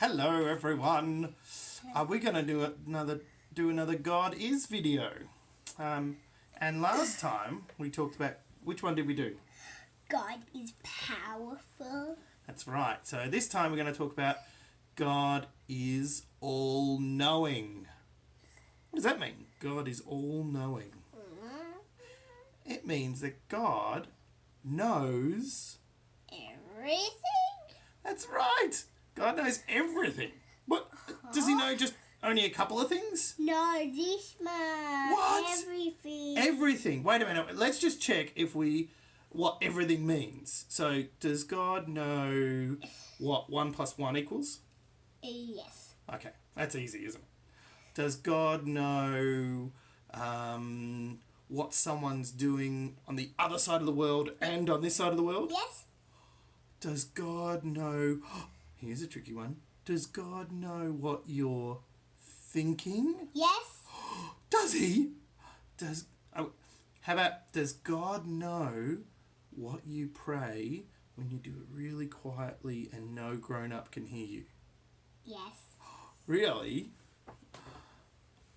Hello everyone. We're going to do another God is video. And last time we talked about, which one did we do? God is powerful. That's right. So this time we're going to talk about God is all-knowing. What does that mean? God is all-knowing. It means that God knows Everything? That's right. God knows everything. What? Does he know just only a couple of things? No, this much. What? Everything. Everything. Wait a minute. Let's just check what everything means. So, does God know what 1 + 1 equals? Yes. Okay, that's easy, isn't it? Does God know what someone's doing on the other side of the world and on this side of the world? Yes. Does God know... Here's a tricky one. Does God know what you're thinking? Yes. Does he? How about, does God know what you pray when you do it really quietly and no grown-up can hear you? Yes. Really?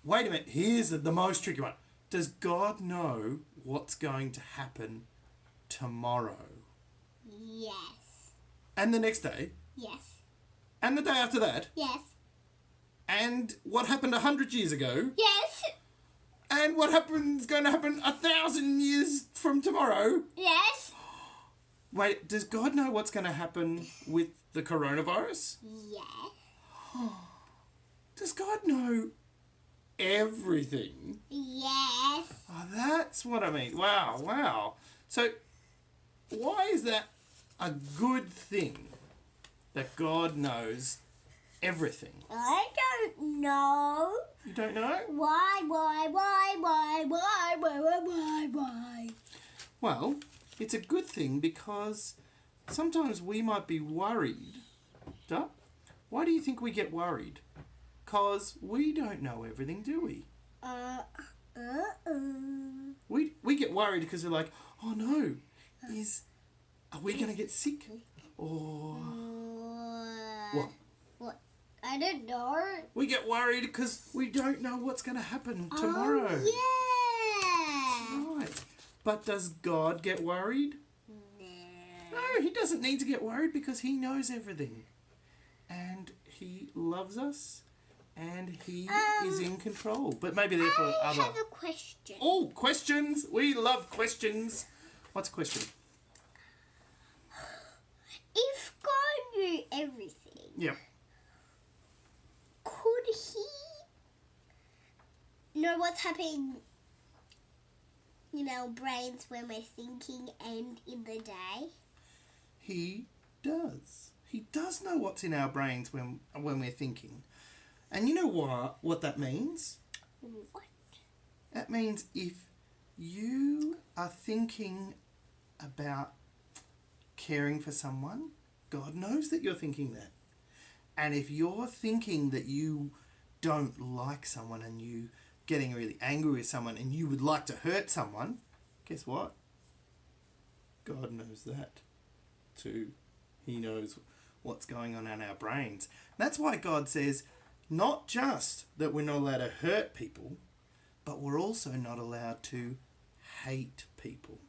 Wait a minute. Here's the most tricky one. Does God know what's going to happen tomorrow? Yes. And the next day? Yes. And the day after that? Yes. And what happened 100 years ago? Yes. And what is going to happen 1,000 years from tomorrow? Yes. Wait, does God know what's going to happen with the coronavirus? Yes. Does God know everything? Yes. Oh, that's what I mean. Wow. So, why is that a good thing that God knows everything? I don't know. You don't know? Why? Well, it's a good thing because sometimes we might be worried. Duh? Why do you think we get worried? Because we don't know everything, do we? We get worried because we're like, oh no, are we going to get sick? Or what? What? I don't know. We get worried because we don't know what's going to happen tomorrow. Oh, yeah. Right. But does God get worried? No, he doesn't need to get worried because he knows everything. And he loves us. And he is in control. But maybe therefore I have a question. Oh, questions. We love questions. What's a question? If God knew everything, Yeah. could he know what's happening in our brains when we're thinking and in the day? He does. He does know what's in our brains when we're thinking. And you know what that means? What? That means if you are thinking about caring for someone, God knows that you're thinking that. And if you're thinking that you don't like someone and you getting really angry with someone and you would like to hurt someone, guess what? God knows that too. He knows what's going on in our brains. That's why God says not just that we're not allowed to hurt people, but we're also not allowed to hate people.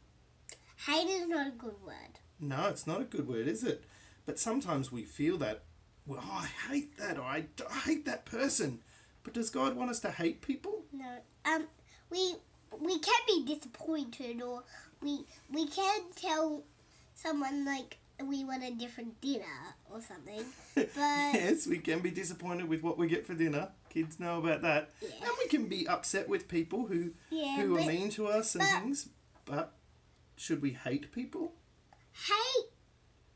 Hate is not a good word. No, it's not a good word, is it? But sometimes we feel that, well, I hate that, or I hate that person. But does God want us to hate people? No. We can be disappointed, or we can tell someone like we want a different dinner or something. But Yes, we can be disappointed with what we get for dinner. Kids know about that. Yeah. And we can be upset with people who are mean to us and things. But should we hate people? hate,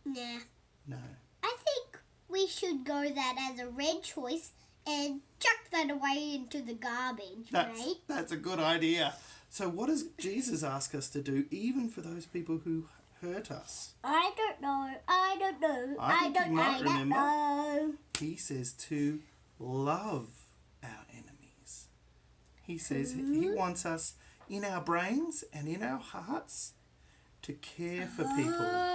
nah. No. I think we should go that as a red choice and chuck that away into the garbage, right? That's a good idea. So what does Jesus ask us to do, even for those people who hurt us? I don't know. I think you might remember. know. He says to love our enemies. He says he wants us in our brains and in our hearts to care for people.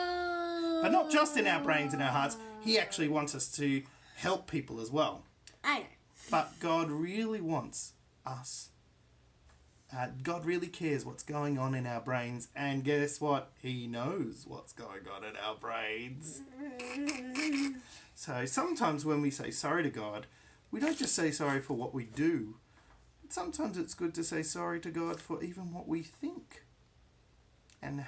But not just in our brains and our hearts. He actually wants us to help people as well. I know. But God really wants us. God really cares what's going on in our brains. And guess what? He knows what's going on in our brains. So sometimes when we say sorry to God, we don't just say sorry for what we do. Sometimes it's good to say sorry to God for even what we think and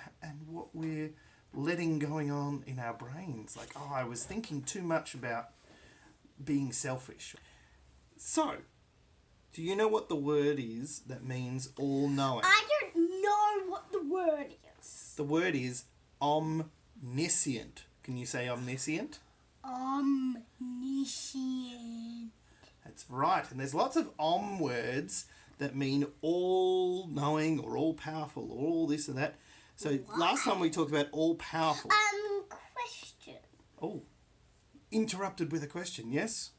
what we're letting going on in our brains. Like, oh, I was thinking too much about being selfish. So, do you know what the word is that means all-knowing? I don't know what the word is. The word is omniscient. Can you say omniscient? Omniscient. That's right. And there's lots of words that mean all-knowing or all-powerful or all this and that. So last time we talked about all-powerful. Question. Oh, interrupted with a question, yes?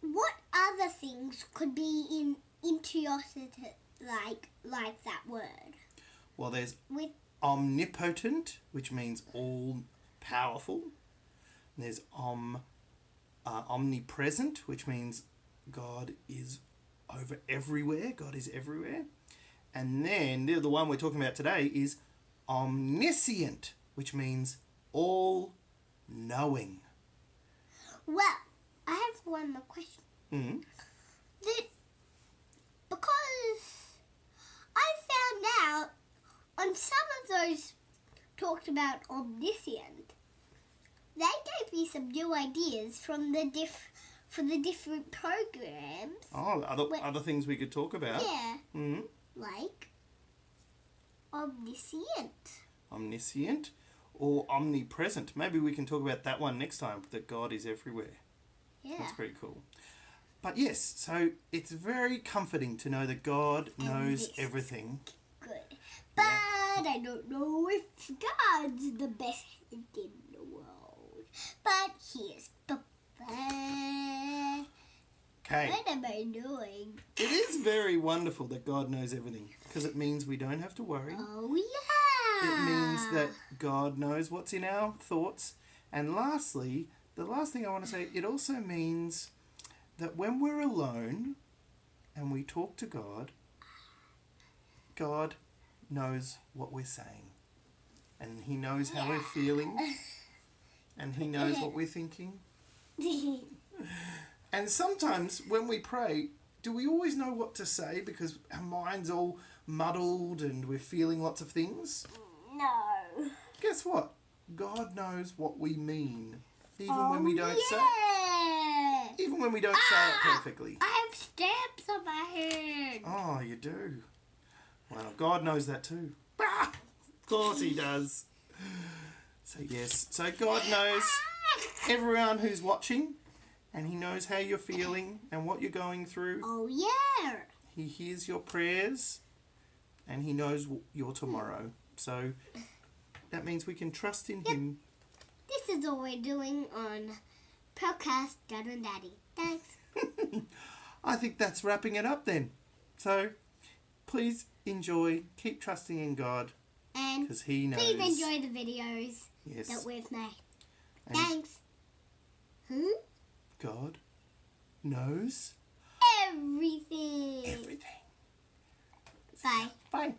What other things could be in interiotic like that word? Well, there's omnipotent, which means all-powerful. There's omnipresent, which means God is over everywhere. God is everywhere. And then the one we're talking about today is omniscient, which means all-knowing. Well, I have one more question. Mm-hmm. Because I found out on some of those talked about omniscient, they gave me some new ideas from the different programs. Oh, other things we could talk about. Yeah. Mm-hmm. Like omniscient. Omniscient or omnipresent. Maybe we can talk about that one next time, that God is everywhere. Yeah. That's pretty cool. But yes, so it's very comforting to know that God knows everything. Good. But I don't know if God's the best in the world. But he is. Okay. What am I doing? It is very wonderful that God knows everything, because it means we don't have to worry. Oh, yeah. It means that God knows what's in our thoughts. And lastly, the last thing I want to say, it also means that when we're alone and we talk to God, God knows what we're saying. And he knows how we're feeling. And he knows what we're thinking. And sometimes when we pray, do we always know what to say because our mind's all muddled and we're feeling lots of things? No. Guess what? God knows what we mean, even when we don't say even when we don't say it perfectly. I have stamps on my head. Oh, you do. Well, God knows that too. Of course he does. So yes, so God knows everyone who's watching, and he knows how you're feeling and what you're going through. Oh, yeah. He hears your prayers, and he knows your tomorrow. So that means we can trust in him. This is all we're doing on podcast Dad and Daddy. Thanks. I think that's wrapping it up then. So please enjoy, keep trusting in God, And because he knows. please enjoy the videos that we've made. And Thanks. Who? God knows Everything. everything. Bye. Bye.